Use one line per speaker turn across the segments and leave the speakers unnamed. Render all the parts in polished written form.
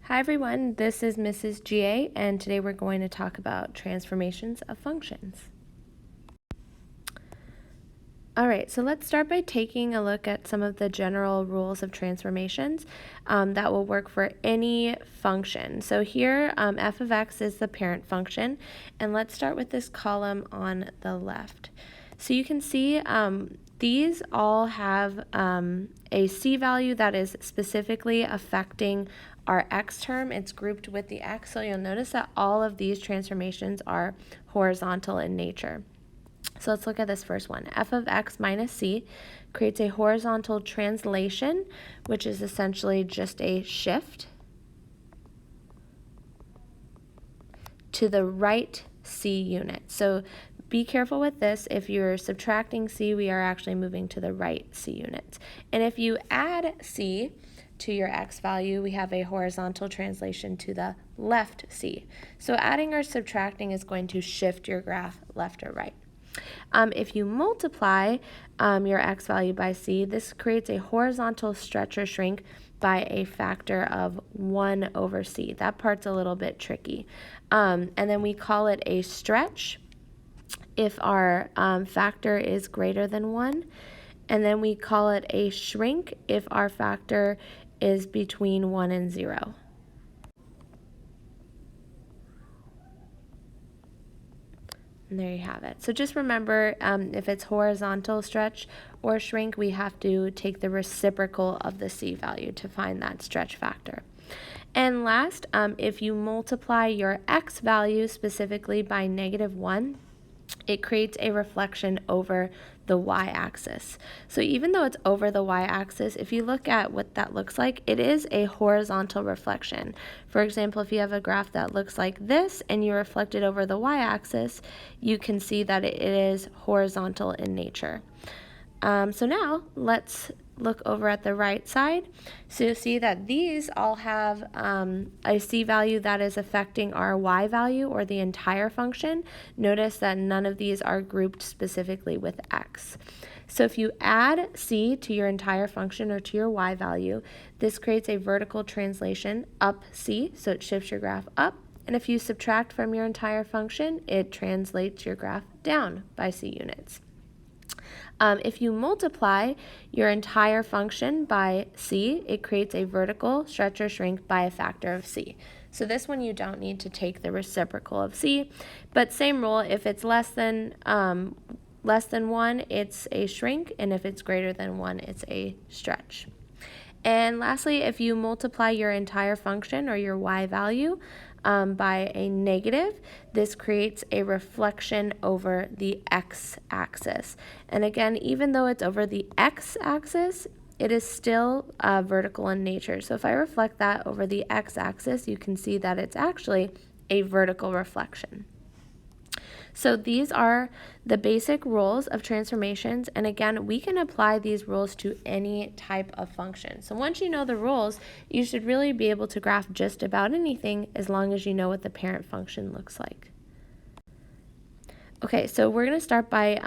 Hi everyone, this is Mrs. GA, and today we're going to talk about transformations of functions. Alright, so let's start by taking a look at some of the general rules of transformations that will work for any function. So here, f of x is the parent function, and let's start with this column on the left. So you can see these all have a c value that is specifically affecting our x term. It's grouped with the x, so you'll notice that all of these transformations are horizontal in nature. So let's look at this first one. F of x minus c creates a horizontal translation, which is essentially just a shift to the right c unit. So be careful with this. If you're subtracting c, we are actually moving to the right c units. And if you add c to your x value, we have a horizontal translation to the left c. So adding or subtracting is going to shift your graph left or right. If you multiply your x value by c, this creates a horizontal stretch or shrink by a factor of 1 over c. That part's a little bit tricky. And then we call it a stretch if our factor is greater than 1. And then we call it a shrink if our factor is between 1 and 0. And there you have it. So just remember, if it's horizontal stretch or shrink, we have to take the reciprocal of the c value to find that stretch factor. And last, if you multiply your x value specifically by -1, it creates a reflection over the y-axis. So even though it's over the y-axis, if you look at what that looks like, it is a horizontal reflection. For example, if you have a graph that looks like this and you reflect it over the y-axis, you can see that it is horizontal in nature. So now let's look over at the right side. So you'll see that these all have a c value that is affecting our y value or the entire function. Notice that none of these are grouped specifically with x. So if you add c to your entire function or to your y value, this creates a vertical translation up c, so it shifts your graph up. And if you subtract from your entire function, it translates your graph down by c units. If you multiply your entire function by c, it creates a vertical stretch or shrink by a factor of c. So this one you don't need to take the reciprocal of c, but same rule, if it's less than 1, it's a shrink, and if it's greater than 1, it's a stretch. And lastly, if you multiply your entire function or your y value by a negative, this creates a reflection over the x-axis. And again, even though it's over the x-axis, it is still vertical in nature. So if I reflect that over the x-axis, you can see that it's actually a vertical reflection. So these are the basic rules of transformations, and again, we can apply these rules to any type of function. So once you know the rules, you should really be able to graph just about anything as long as you know what the parent function looks like. Okay, so we're going to start by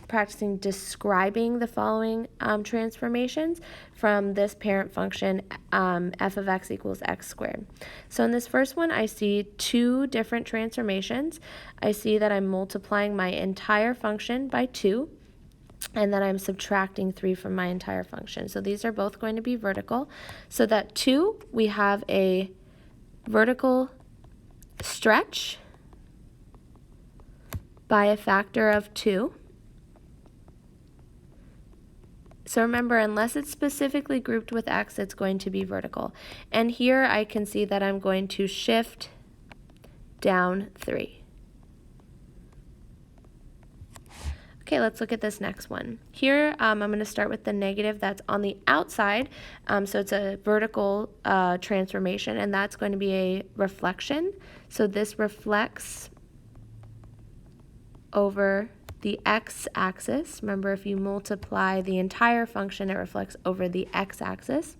practicing describing the following transformations from this parent function, f of x equals x squared. So in this first one, I see two different transformations. I see that I'm multiplying my entire function by 2, and then I'm subtracting 3 from my entire function. So these are both going to be vertical. So that 2, we have a vertical stretch by a factor of 2. So remember, unless it's specifically grouped with x, it's going to be vertical. And here I can see that I'm going to shift down 3. Okay, let's look at this next one. Here, I'm going to start with the negative that's on the outside. So it's a vertical transformation, and that's going to be a reflection. So this reflects over the x-axis. Remember, if you multiply the entire function, it reflects over the x-axis.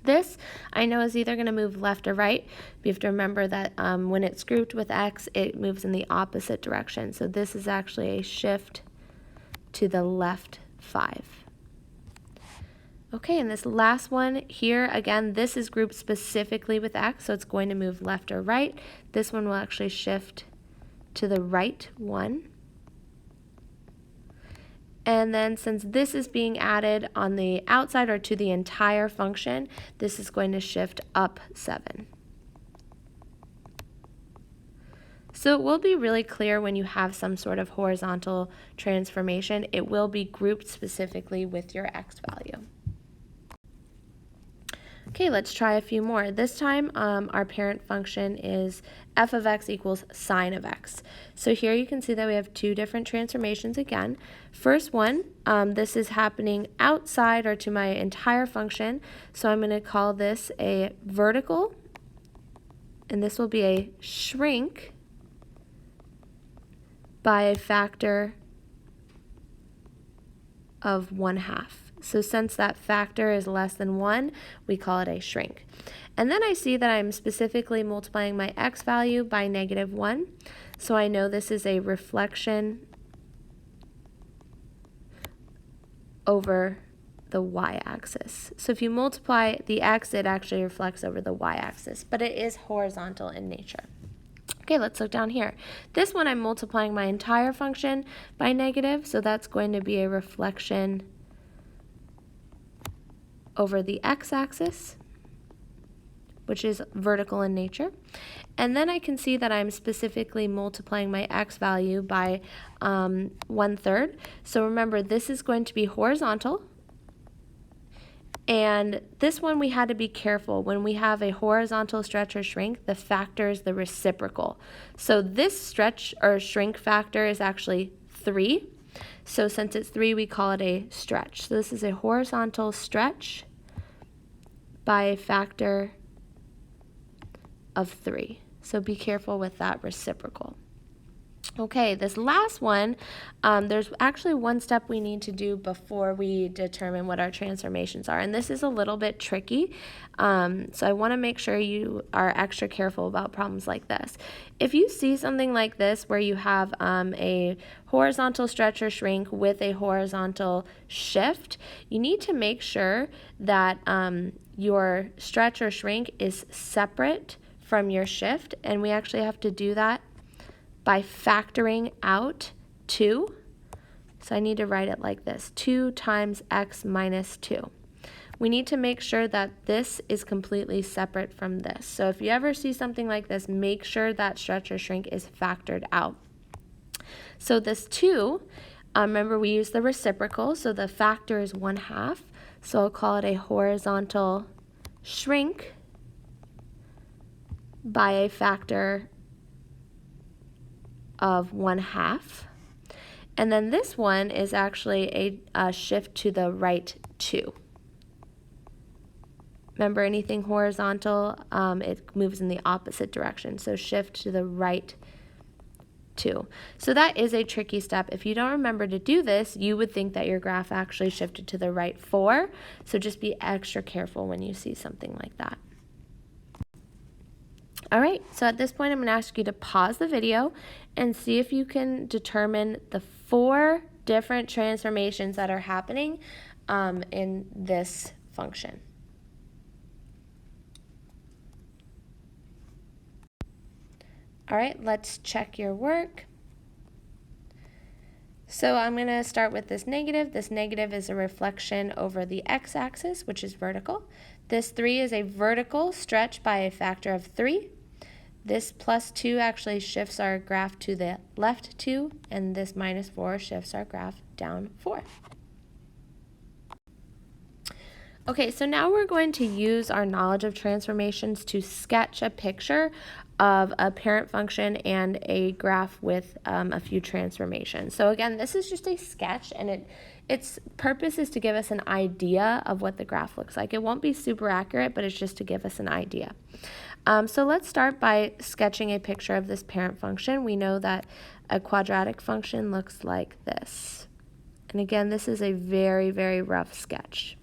This, I know, is either going to move left or right. But you have to remember that when it's grouped with x, it moves in the opposite direction. So this is actually a shift to the left 5. Okay, Okay, and this last one here, again, this is grouped specifically with x, so it's going to move left or right. This one will actually shift to the right 1. And then since this is being added on the outside or to the entire function, this is going to shift up 7. So it will be really clear when you have some sort of horizontal transformation. It will be grouped specifically with your x value. Okay, let's try a few more. This time, our parent function is f of x equals sine of x. So here you can see that we have two different transformations again. First one, this is happening outside or to my entire function. So I'm going to call this a vertical, and this will be a shrink by a factor of 1/2. So since that factor is less than 1, we call it a shrink. And then I see that I'm specifically multiplying my x value by -1. So I know this is a reflection over the y-axis. So if you multiply the x, it actually reflects over the y-axis, but it is horizontal in nature. Okay, let's look down here. This one I'm multiplying my entire function by negative, so that's going to be a reflection over the x-axis, which is vertical in nature. And then I can see that I'm specifically multiplying my x value by 1/3. So remember, this is going to be horizontal. And this one we had to be careful. When we have a horizontal stretch or shrink, the factor is the reciprocal. So this stretch or shrink factor is actually 3. So since it's 3, we call it a stretch. So this is a horizontal stretch by a factor of 3. So be careful with that reciprocal. Okay, this last one, there's actually one step we need to do before we determine what our transformations are, and this is a little bit tricky, so I want to make sure you are extra careful about problems like this. If you see something like this where you have a horizontal stretch or shrink with a horizontal shift, you need to make sure that your stretch or shrink is separate from your shift, and we actually have to do that by factoring out 2. So I need to write it like this, 2 times x minus 2. We need to make sure that this is completely separate from this. So if you ever see something like this, make sure that stretch or shrink is factored out. So this 2, remember we use the reciprocal, so the factor is 1/2. So I'll call it a horizontal shrink by a factor of 1/2. And then this one is actually a shift to the right 2. Remember, anything horizontal, it moves in the opposite direction. So shift to the right 2. So that is a tricky step. If you don't remember to do this, you would think that your graph actually shifted to the right 4. So just be extra careful when you see something like that. All right, so at this point, I'm going to ask you to pause the video and see if you can determine the 4 different transformations that are happening in this function. All right, let's check your work. So I'm going to start with this negative. This negative is a reflection over the x-axis, which is vertical. This 3 is a vertical stretch by a factor of 3. This plus 2 actually shifts our graph to the left 2, and this minus 4 shifts our graph down 4. Okay, so now we're going to use our knowledge of transformations to sketch a picture of a parent function and a graph with a few transformations. So again, this is just a sketch, and its purpose is to give us an idea of what the graph looks like. It won't be super accurate, but it's just to give us an idea. So let's start by sketching a picture of this parent function. We know that a quadratic function looks like this. And again, this is a very, very rough sketch.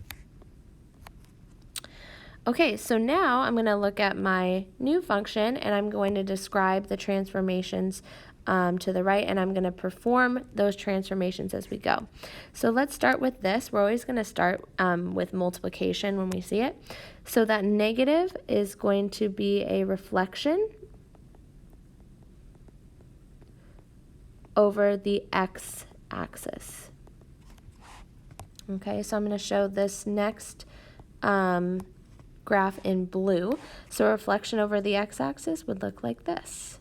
Okay, so now I'm going to look at my new function, and I'm going to describe the transformations to the right, and I'm going to perform those transformations as we go. So let's start with this. We're always going to start with multiplication when we see it. So that negative is going to be a reflection over the x-axis. Okay, so I'm going to show this next graph in blue. So a reflection over the x-axis would look like this.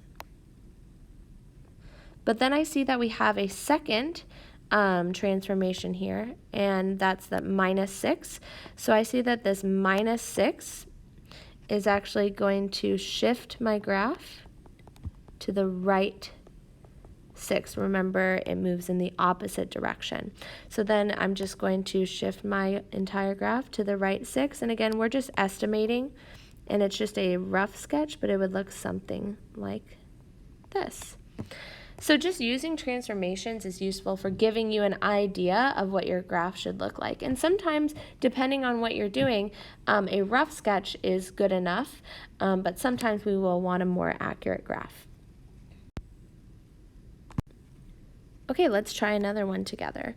But then I see that we have a second transformation here, and that's the -6. So I see that this -6 is actually going to shift my graph to the right 6. Remember, it moves in the opposite direction. So then I'm just going to shift my entire graph to the right 6. And again, we're just estimating, and it's just a rough sketch, but it would look something like this. So just using transformations is useful for giving you an idea of what your graph should look like. And sometimes, depending on what you're doing, a rough sketch is good enough, but sometimes we will want a more accurate graph. Okay, let's try another one together.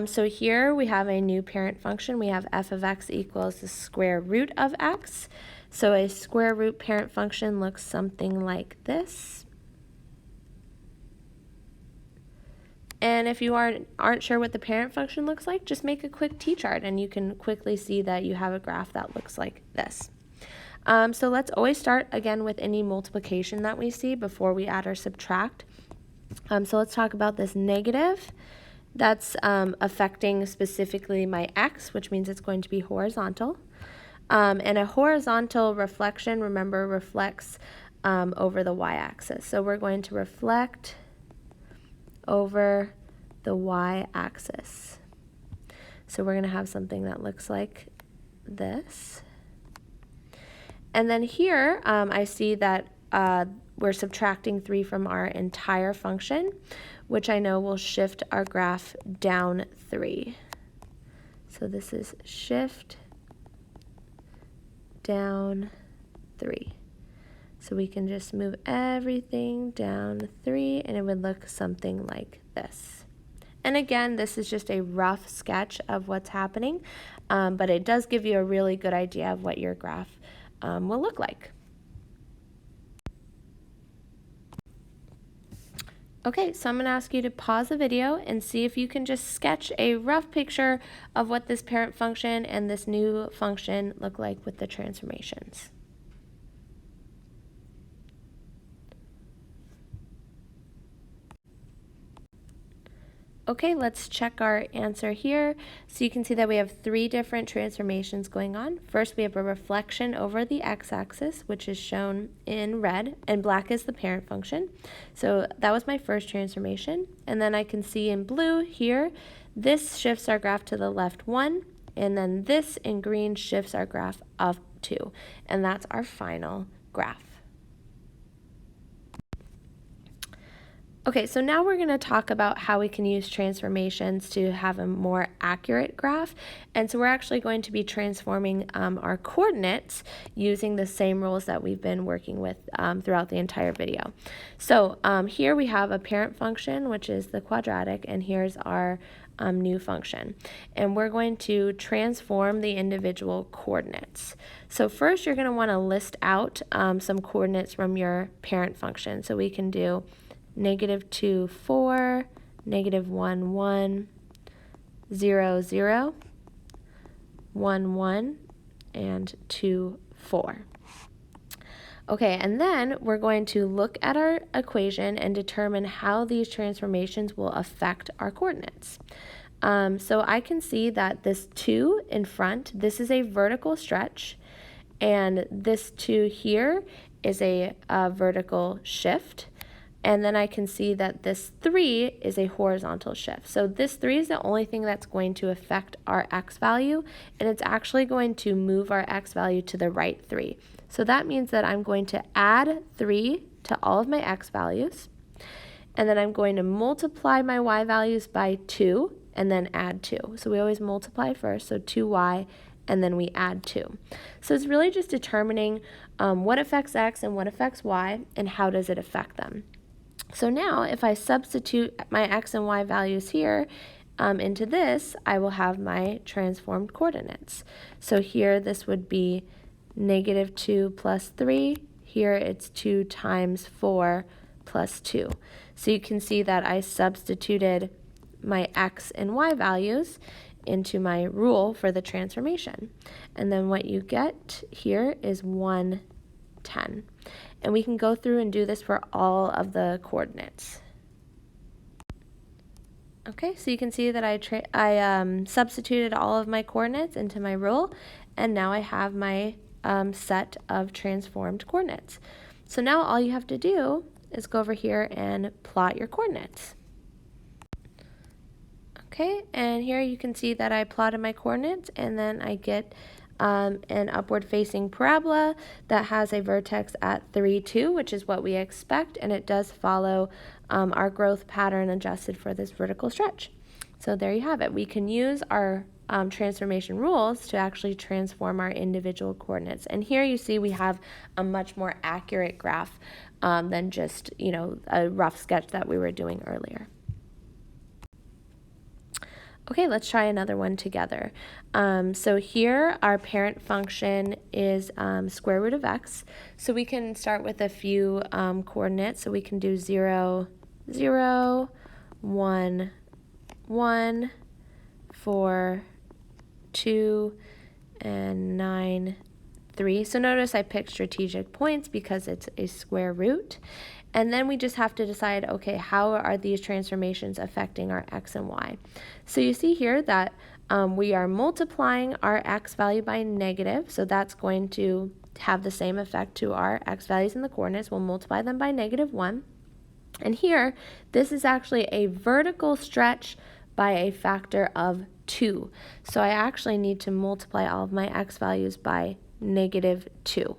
So here we have a new parent function. We have f of x equals the square root of x. So a square root parent function looks something like this. And if you aren't sure what the parent function looks like, just make a quick t-chart and you can quickly see that you have a graph that looks like this. So let's always start again with any multiplication that we see before we add or subtract. So let's talk about this negative. That's affecting specifically my x, which means it's going to be horizontal. And a horizontal reflection, remember, reflects over the y-axis. So we're going to reflect over the y-axis. So we're going to have something that looks like this. And then here I see that we're subtracting 3 from our entire function, which I know will shift our graph down 3. So this is shift down 3. So we can just move everything down 3 and it would look something like this. And again, this is just a rough sketch of what's happening, but it does give you a really good idea of what your graph will look like. Okay, so I'm going to ask you to pause the video and see if you can just sketch a rough picture of what this parent function and this new function look like with the transformations. Okay, let's check our answer here. So you can see that we have 3 different transformations going on. First, we have a reflection over the x-axis, which is shown in red, and black is the parent function. So that was my first transformation. And then I can see in blue here, this shifts our graph to the left 1, and then this in green shifts our graph up 2. And that's our final graph. Okay, so now we're going to talk about how we can use transformations to have a more accurate graph. And so we're actually going to be transforming our coordinates using the same rules that we've been working with throughout the entire video. So here we have a parent function, which is the quadratic, and here's our new function. And we're going to transform the individual coordinates. So first you're going to want to list out some coordinates from your parent function. So we can do -2, 4, -1, 1, 0, 0, 1, 1, and 2, 4. Okay, and then we're going to look at our equation and determine how these transformations will affect our coordinates. So I can see that this 2 in front, this is a vertical stretch, and this 2 here is a vertical shift. And then I can see that this 3 is a horizontal shift. So this 3 is the only thing that's going to affect our x value, and it's actually going to move our x value to the right 3. So that means that I'm going to add 3 to all of my x values, and then I'm going to multiply my y values by 2, and then add 2. So we always multiply first, so 2y, and then we add 2. So it's really just determining what affects x and what affects y, and how does it affect them. So now if I substitute my x and y values here into this, I will have my transformed coordinates. So here this would be negative 2 plus 3. Here it's 2 times 4 plus 2. So you can see that I substituted my x and y values into my rule for the transformation. And then what you get here is 110. And we can go through and do this for all of the coordinates. Okay, so you can see that I substituted all of my coordinates into my rule, and now I have my set of transformed coordinates. So now all you have to do is go over here and plot your coordinates. Okay, and here you can see that I plotted my coordinates, and then I get an upward facing parabola that has a vertex at 3, 2, which is what we expect, and it does follow our growth pattern adjusted for this vertical stretch. So there you have it. We can use our transformation rules to actually transform our individual coordinates. And here you see we have a much more accurate graph than just, a rough sketch that we were doing earlier. Okay, let's try another one together. So here our parent function is square root of x. So we can start with a few coordinates. So we can do 0, 0, 1, 1, 4, 2, and 9, 3. So notice I picked strategic points because it's a square root. And then we just have to decide, okay, how are these transformations affecting our x and y? So you see here that we are multiplying our x value by negative, so that's going to have the same effect to our x values in the coordinates. We'll multiply them by -1. And here, this is actually a vertical stretch by a factor of 2. So I actually need to multiply all of my x values by -2.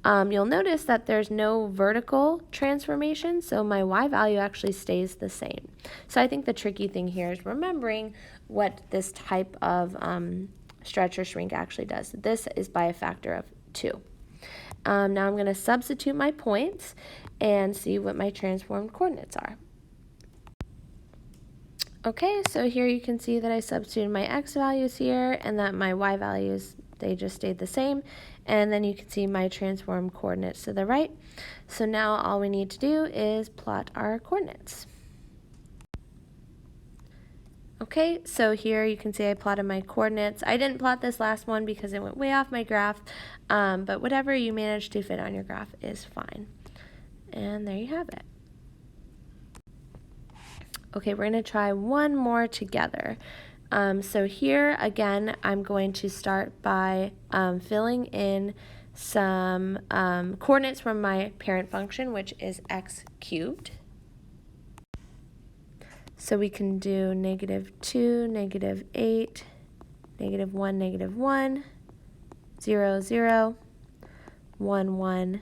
You'll notice that there's no vertical transformation, so my y value actually stays the same. So I think the tricky thing here is remembering what this type of stretch or shrink actually does. This is by a factor of 2. Now I'm going to substitute my points and see what my transformed coordinates are. Okay, so here you can see that I substituted my x values here and that my y values, they just stayed the same. And then you can see my transformed coordinates to the right. So now all we need to do is plot our coordinates. Okay, so here you can see I plotted my coordinates. I didn't plot this last one because it went way off my graph, but whatever you manage to fit on your graph is fine. And there you have it. Okay, we're going to try one more together. So here, again, I'm going to start by filling in some coordinates from my parent function, which is x cubed. So we can do -2, -8, -1, -1, 0, 0, 1, 1,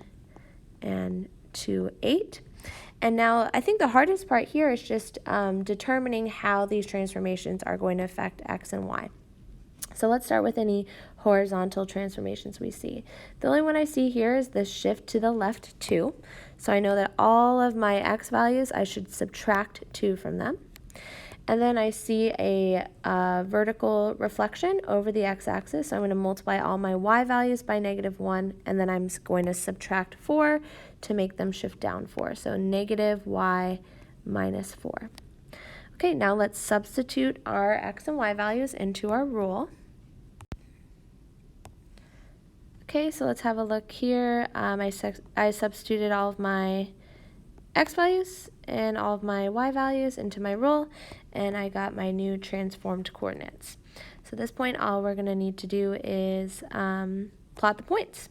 and 2, 8. And now I think the hardest part here is just determining how these transformations are going to affect x and y. So let's start with any horizontal transformations we see. The only one I see here is the shift to the left 2. So I know that all of my x values, I should subtract 2 from them. And then I see a vertical reflection over the x-axis. So I'm going to multiply all my y values by -1, and then I'm going to subtract 4 to make them shift down 4. So -y minus 4. Okay, now let's substitute our x and y values into our rule. Okay, so let's have a look here. I substituted all of my x values and all of my y values into my rule, and I got my new transformed coordinates. So at this point, all we're going to need to do is plot the points.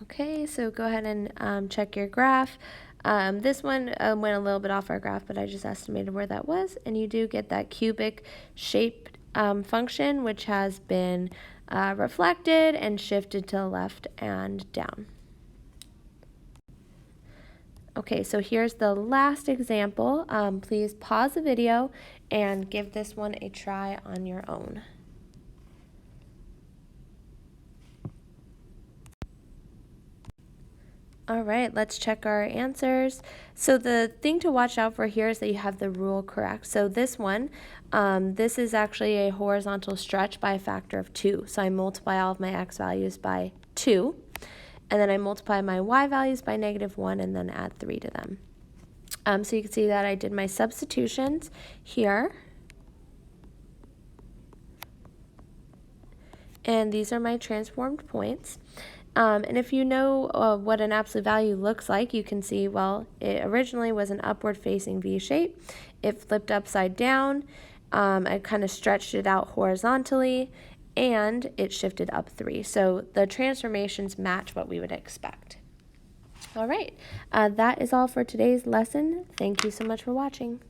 Okay, so go ahead and check your graph. This one went a little bit off our graph, but I just estimated where that was, and you do get that cubic shape function, which has been reflected and shifted to the left and down. Okay, so here's the last example. Please pause the video and give this one a try on your own. All right, let's check our answers. So the thing to watch out for here is that you have the rule correct. So this one, this is actually a horizontal stretch by a factor of 2. So I multiply all of my x values by 2, and then I multiply my y values by -1 and then add 3 to them. So you can see that I did my substitutions here. And these are my transformed points. And if you know what an absolute value looks like, you can see, well, it originally was an upward facing V shape. It flipped upside down. I kind of stretched it out horizontally, and it shifted up 3. So the transformations match what we would expect. All right, that is all for today's lesson. Thank you so much for watching.